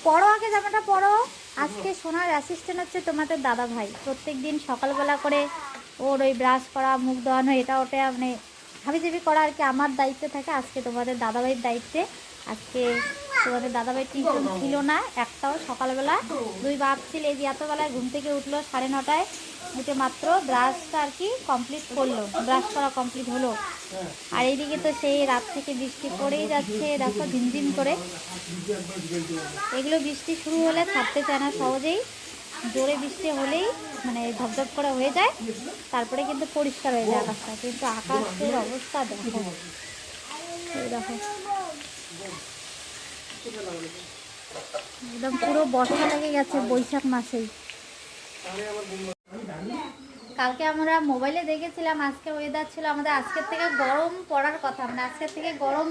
পরো, আগে জামাটা পরো। আজকে সোনার অ্যাসিস্ট্যান্ট হচ্ছে তোমাদের দাদা ভাই। প্রত্যেক দিন সকালবেলা করে ওর ওই ব্রাশ করা, মুখ ধোয়ানো, এটা ওটা মানে হাবিজাবি করা আর কি আমার দায়িত্বে থাকে। আজকে তোমাদের দাদাভাইয়ের দায়িত্বে। আজকে তোমাদের দাদাভাই টিউশন ছিল না একটাও সকালবেলা। দুই বাপ ছিল এই যে এতবেলায় ঘুম থেকে উঠলো 9:30, উঠে মাত্র ব্রাশটা আর কি কমপ্লিট করলো, ব্রাশ করা কমপ্লিট হলো। আর এইদিকে তো সেই রাত থেকে বৃষ্টি পড়েই যাচ্ছে, দেখো ঝিমঝিম করে। এগুলো বৃষ্টি শুরু হলে ছাড়তে চায় না সহজেই, জোরে বৃষ্টি হলেই মানে ধপধপ করে হয়ে যায়, তারপরে কিন্তু পরিষ্কার হয়ে যায় আকাশটা। কিন্তু আকাশের অবস্থা দেখো, এই দেখো একদম পুরো বর্ষা লেগে গেছে বৈশাখ মাসেই। কালকে আমরা মোবাইলে দেখেছিলাম আজকে ওয়েদার ছিল আমাদের আজকের থেকে গরম পড়ার কথা, মানে আজকের থেকে গরম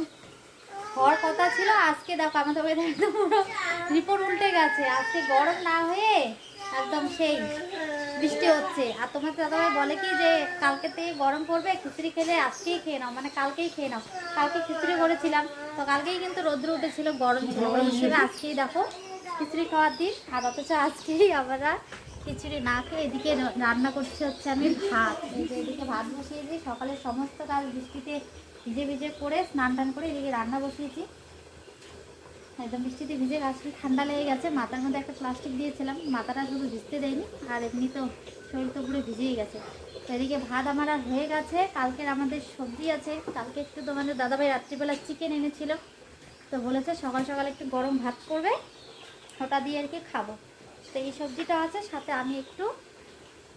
হওয়ার কথা ছিল। আজকে দেখো আমাদের ওয়েদার একদম পুরো রিপোর্ট উল্টে গেছে। আজকে গরম না হয়ে একদম সেই বৃষ্টি হচ্ছে। আর তোমার দাদাভাই বলে কি যে কালকে থেকে গরম পড়বে, খিচুড়ি খেলে আজকেই খেয়ে নাও, মানে কালকেই খেয়ে নাও। কালকে খিচুড়ি করেছিলাম তো কালকেই কিন্তু রোদ্র উঠেছিল, গরম ছিল, ওই হিসেবে আজকেই দেখো খিচুড়ি খাওয়ার দিন। আর অথচ আজকেই আমরা খিচুড়ি না খেয়ে এদিকে রান্না করছি হচ্ছে আমি ভাত। এই যে এদিকে ভাত বসিয়ে দিই, সকালের সমস্ত কাজ বৃষ্টিতে ভিজে ভিজে করে স্নান টান করে এদিকে রান্না বসিয়েছি। একদম বৃষ্টিতে ভিজে গাছটি ঠান্ডা লেগে গেছে। মাথার মধ্যে একটা প্লাস্টিক দিয়েছিলাম, মাথাটা শুধু ভিজতে দেয়নি, আর এমনি তো শরীর তো পুরো ভিজেই গেছে। তো এদিকে ভাত আমার আর হয়ে গেছে। কালকের আমাদের সবজি আছে, কালকে একটু তোমাদের দাদাভাই রাত্রিবেলা চিকেন এনেছিল, তো বলেছে সকাল সকাল একটু গরম ভাত করবে, ওটা দিয়ে আর কি খাবো। তো এই সবজিটা আছে, সাথে আমি একটু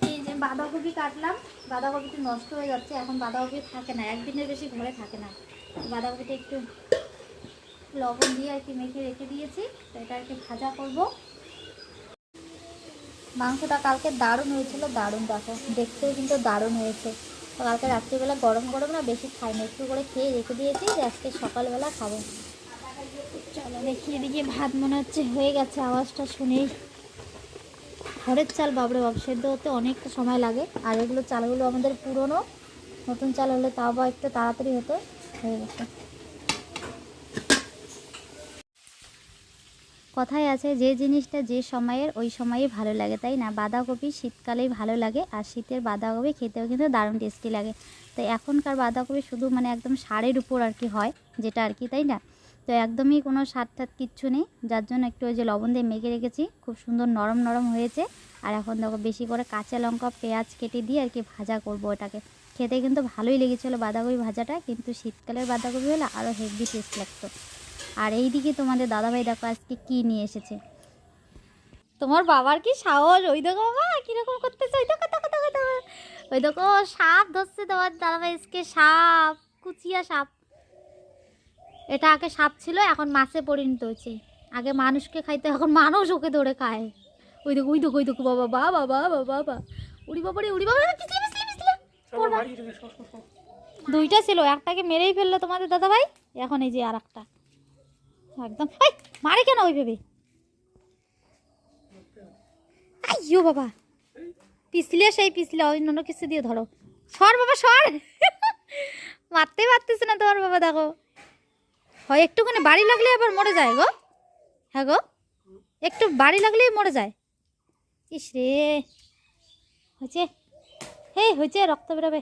এই যে বাঁধাকপি কাটলাম। বাঁধাকপিটা নষ্ট হয়ে যাচ্ছে এখন, বাঁধাকপি থাকে না, একদিনের বেশি ঘরে থাকে না। বাঁধাকপিটা একটু লবণ দিয়ে আর কি মেখে রেখে দিয়েছি, তো এটা আর কি ভাজা করব। মাংসটা কালকে দারুণ হয়েছিল, দারুণ, দেখো দেখতেও কিন্তু দারুণ হয়েছে। তো কালকে রাত্রিবেলা গরম গরম না বেশি খাইনি, একটু করে খেয়ে রেখে দিয়েছি যে আজকে সকালবেলা খাবো। চলো দেখি, এদিকে ভাত মনে হচ্ছে হয়ে গেছে, আওয়াজটা শুনেই। ঘরের চাল বাবরে বাপ, সেদ্ধ হতে অনেকটা সময় লাগে। আর এগুলো চালগুলো আমাদের পুরনো, নতুন চাল হলে তাও বা একটু তাড়াতাড়ি হতো। হয়ে গেছে। কথায় আছে যে জিনিসটা যে সময়ের ওই সময়েই ভালো লাগে, তাই না? বাঁধাকপি শীতকালেই ভালো লাগে, আর শীতের বাঁধাকপি খেতেও কিন্তু দারুণ টেস্টি লাগে। তো এখনকার বাঁধাকপি শুধু মানে একদম সারের উপর আর কি হয়, যেটা আর কি, তাই না? তো একদমই কোনো স্বাদ টাদ কিচ্ছু নেই, যার জন্য একটু ওই যে লবণ দিয়ে মেখে রেখেছি, খুব সুন্দর নরম নরম হয়েছে। আর এখন দেখো বেশি করে কাঁচা লঙ্কা পেঁয়াজ কেটে দিয়ে আর কি ভাজা করব ওটাকে। খেতে কিন্তু ভালোই লেগেছিলো বাঁধাকপি ভাজাটা, কিন্তু শীতকালের বাঁধাকপি হলে আরও হেভি টেস্ট লাগতো। আর এইদিকে তোমাদের দাদাভাই দেখো আজকে কি নিয়ে এসেছে। তোমার বাবার কি সাহস! ওই দেখো বাবা কিরকম করতেছে, ওই দেখো দেখো দেখো দেখো, ওই দেখো সাপ ধরছে তোমার দাদাভাই আজকে, সাপ, কুচিয়া সাপ। এটা আগে সাপ ছিল, এখন মাছে পরিণত হয়েছে। আগে মানুষকে খাইতে, এখন মানুষ ওকে ধরে খায়। ওই দেখো ওই দেখো ওই দেখো, বাবা বাবা বাবা বাবা, উড়ি বাবা রে উড়ি বাবা, পিছলে পিছলে পিছলে। দুইটা ছিল, একটাকে মেরেই ফেললো তোমাদের দাদাভাই, এখন এই যে আর একটা একদম মারে কেন ওই ভেবে। আইয়ো বাবা, পিছলে সেই পিছলে, অন্য কিছু দিয়ে ধরো। সর বাবা সর। মারতে পারতেছে না তোমার বাবা, দেখো হয় একটুখানি বাড়ি লাগলে আবার মরে যায় গো। হ্যাঁ গো, একটু বাড়ি লাগলেই মরে যায়। ইস রে, হয়েছে, এই হয়েছে, রক্ত বেরোবে।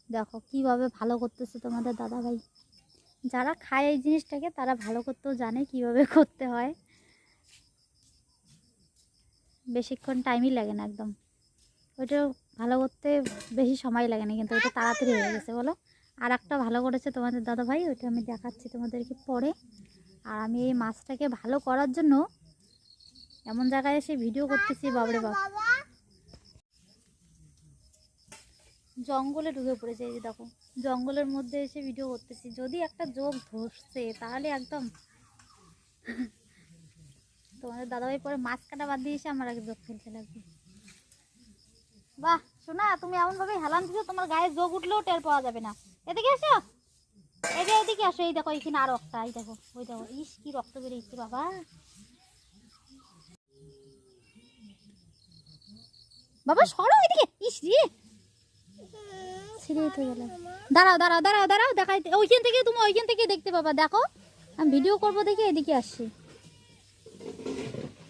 দেখো কিভাবে ভালো করতেছে তোমাদের দাদাভাই। যারা খায় এই জিনিসটাকে তারা ভালো করতেও জানে কিভাবে করতে হয়। বেশিক্ষণ টাইমই লাগে না একদম, ওইটা ভালো করতে বেশি সময় লাগে না, কিন্তু ওইটা তাড়াতাড়ি হয়ে গেছে বলো। আর একটা ভালো করেছে তোমাদের দাদাভাই, ওইটা আমি দেখাচ্ছি তোমাদেরকে পরে। আর আমি এই মাছটাকে ভালো করার জন্য এমন জায়গায় এসে ভিডিও করতেছি, বাবরে বাপ, জঙ্গলে ঢুকে পড়েছে। এই যে দেখো জঙ্গলের মধ্যে এসে ভিডিও করতেছি, যদি একটা যোগ ধরছে তাহলে একদম। তোমাদের দাদাভাই পরে মাছ কাটা বাদ দিয়ে এসে আমার আগে যোগ ফেলতে লাগবে। বাহ শোনা, তুমি এমন ভাবে হেলান দিছো তোমার গায়ে যোগ উঠলেও টের পাওয়া যাবে না। এদিকে আসো, এই যে এদিকে আসো, এই দেখো এখানে আরো একটা, এই দেখো ওই দেখো, ইস কি রক্ত বেরিয়েছে বাবা। বাবা সরো এদিকে, ইস রে ছিঁড়েই তো গেল। দাঁড়াও দাঁড়াও দাঁড়াও দাঁড়াও, দেখাই ওইখান থেকে, তুমি ওইখান থেকে দেখতে পাবা। দেখো আমি ভিডিও করবো দেখে এদিকে আসছি।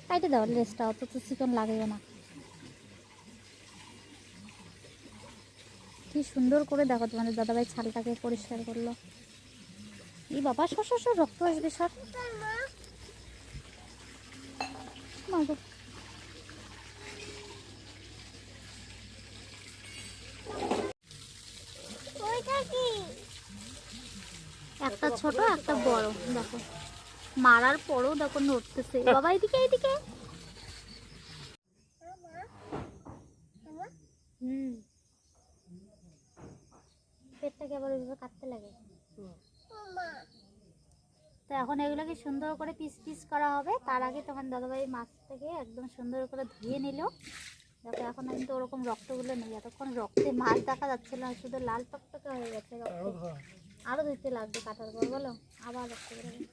কাইটে দাও লেসটা, অত তো চিকন লাগবে না। কি সুন্দর করে দেখো তোমাদের দাদাভাই ছালটাকে পরিষ্কার করলো। এই বাবা সর সর সর, রক্ত আসবে, সর। মাগো। একটা ছোট একটা বড়, দেখো মারার পরও দেখো নড়তেছে। বাবা এদিকে এদিকে। পেটটাকে আবার ওইভাবে কাটতে লাগে। তো এখন এগুলোকে সুন্দর করে পিস পিস করা হবে। তার আগে তোমার দাদাভাই মাছটাকে একদম সুন্দর করে ধুয়ে নিল। দেখো এখন কিন্তু ওরকম রক্তগুলো নেই, এতক্ষণ রক্তে মাছ দেখা যাচ্ছে না, শুধু লাল টকটকে হয়ে গেছে রক্ত। আরও ধুতে লাগবে কাটার পর, বলো আবার রক্ত বেরোবে।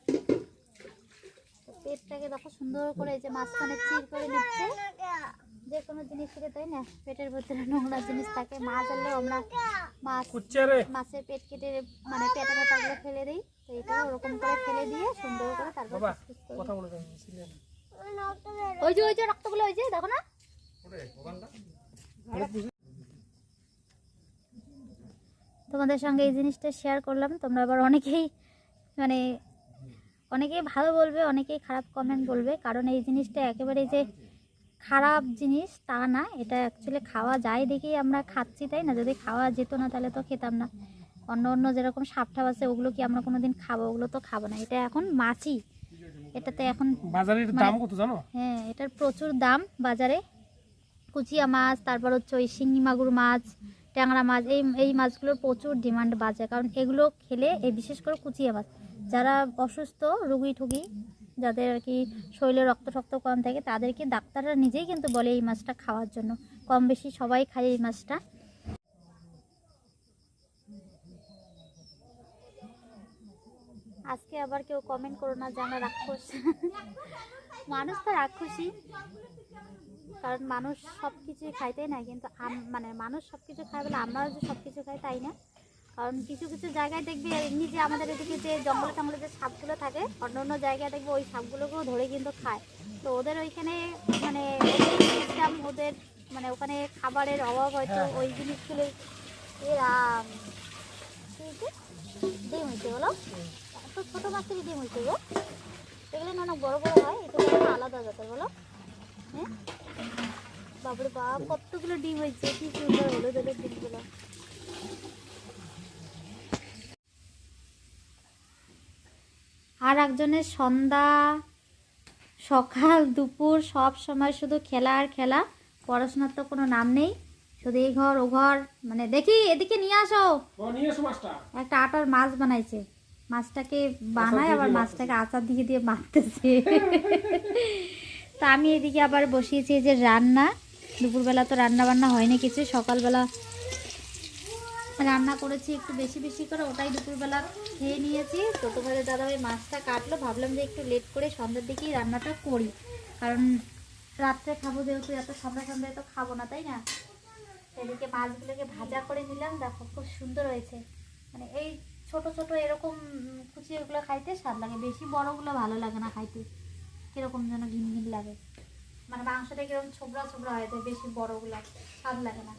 তো পেটটাকে দেখো সুন্দর করে এই যে মাঝখানে চির করে নিচ্ছে। যে কোনো জিনিস থেকে তাই না, পেটের ভিতরে নোংরা জিনিস থাকে। মাছ আনলেও আমরা মাছের পেট কেটে মানে পেটা পেটাগুলো ফেলে দিই। তো এটাও ওরকম করে ফেলে দিয়ে সুন্দর করে তারপর ওই যে রক্তগুলো ওই যে দেখো না। তোমাদের সঙ্গে এই জিনিসটা শেয়ার করলাম। তোমরা আবার অনেকেই মানে অনেকেই ভালো বলবে, অনেকেই খারাপ কমেন্ট বলবে। কারণ এই জিনিসটা একেবারে যে খারাপ জিনিস তা না, এটা অ্যাকচুয়ালি খাওয়া যায় দেখেই আমরা খাচ্ছি, তাই না? যদি খাওয়া যেত না তাহলে তো খেতাম না। অন্য অন্য যেরকম সাপটাপ আছে ওগুলো কি আমরা কোনোদিন খাবো? ওগুলো তো খাবো না। এটা এখন মাছই, এটাতে এখন বাজারের দাম কত জানো? হ্যাঁ, এটার প্রচুর দাম বাজারে। কুচিয়া মাছ, তারপর হচ্ছে ওই শিঙি মাগুর মাছ, ট্যাংরা মাছ, এই মাছগুলোর প্রচুর ডিমান্ড বাজারে। কারণ এগুলো খেলে, এই বিশেষ করে কুচিয়া মাছ, যারা অসুস্থ রুগী ঠুগি, যাদের আর কি শরীরে রক্ত শক্ত কম থাকে, তাদেরকে ডাক্তাররা নিজেই কিন্তু বলে এই মাছটা খাওয়ার জন্য। কম বেশি সবাই খায় এই মাছটা। আজকে আবার কেউ কমেন্ট করো না যে আমরা রাক্ষস। মানুষ তো রাক্ষসই, কারণ মানুষ সব কিছুই খায় তাই না? কিন্তু মানে মানুষ সব কিছু খায় বলে আমরাও যে সব কিছু খাই তাই না। কারণ কিছু কিছু জায়গায় দেখবে এমনি যে আমাদের এদিকে যে জঙ্গলে টঙ্গলে যে সাপগুলো থাকে, অন্য অন্য জায়গায় দেখবে ওই সাপগুলোকেও ধরে কিন্তু খায়। তো ওদের ওইখানে মানে সিস্টেম, ওদের মানে ওখানে খাবারের অভাব, হয়তো ওই জিনিসগুলো এরাম ডিম হয়েছে বলো। এত ছোটো মাছেরই ডিম হয়েছে গো। এগুলো না অনেক বড়ো বড়ো হয়, এটা আলাদা জাতের বলো। হ্যাঁ বাবরে বাপ, কতগুলো ডিম হয়েছে, কি সুন্দর হলো তোদের ডিমগুলো। আর একজনের সন্ধ্যা সকাল দুপুর সব সময় শুধু খেলা আর খেলা, পড়াশোনার তো কোনো নাম নেই। শুধু এই ঘর ও ঘর, মানে দেখি এদিকে নিয়ে আসো। একটা আটার মাছ বানাইছে, মাছটাকে বানায় আবার মাছটাকে আচার দিয়ে দিয়ে মারতেছে। তা আমি এদিকে আবার বসিয়েছি যে রান্না। দুপুরবেলা তো রান্না বান্না হয়নি কিছু, সকালবেলা রান্না করেছি একটু বেশি বেশি করে, ওটাই দুপুরবেলা খেয়ে নিয়েছি। তো তোমাদের দাদাভাই মাছটা কাটলো, ভাবলাম যে একটু লেট করে সন্ধ্যার দিকেই রান্নাটা করি, কারণ রাত্রে খাবো যেহেতু, এত সন্ধ্যা সন্ধ্যায় তো খাবো না তাই না। এদিকে মাছগুলোকে ভাজা করে নিলাম, দেখো খুব সুন্দর হয়েছে। মানে এই ছোট ছোট এরকম কুচিগুলো খাইতে স্বাদ লাগে, বেশি বড়গুলো ভালো লাগে না খাইতে, কিরকম যেন ঘিন ঘিন লাগে। মানে মাংসটা কিরকম ছোবড়া ছোবড়া হয়ে যায়, বেশি বড়গুলো স্বাদ লাগে না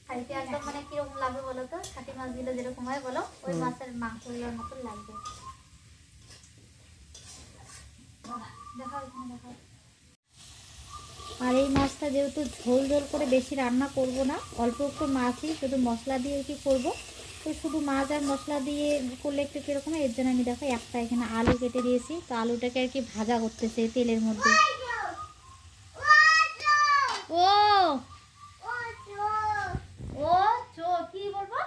খাইতে। একদম মানে কিরকম লাগবে বলো তো, খাঁটি মাছগুলো যেরকম হয় বলো, ওই মাছের মাংসগুলোর মতন লাগবে। আর এই মাছটা যেহেতু ঝোল ঝোল করে বেশি রান্না করব না, অল্প একটু মাছই শুধু মশলা দিয়ে কি করব, তো শুধু মাছ আর মশলা দিয়ে করলে একটু কীরকম, এর জন্য আমি দেখো একটা এখানে আলু কেটে দিয়েছি। তো আলুটাকে আর কি ভাজা করতেছে তেলের মধ্যে। ও ও চো কি বলবো,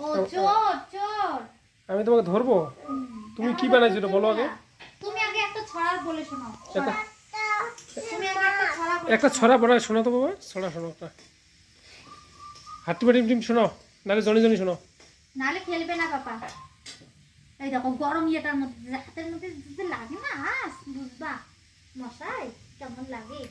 ও চোর চোর, আমি তোমাকে ধরবো। তুমি কি বানাইছো বলো আগে। তুমি আগে একটা ছড়া বলে শোনাও। তুমি আগে একটা ছড়া বানায় শোনাও তো বাবা। ছড়া শোনাও একটা, হাট্টিমাটি টিম শোনাও, নাহলে জনি জনি শোনাও। নাহলে খেলবে না পাপা। এই দেখো গরম ইয়েটার মধ্যে হাতের মধ্যে লাগে না, বুঝবা মশাই। কেমন লাগে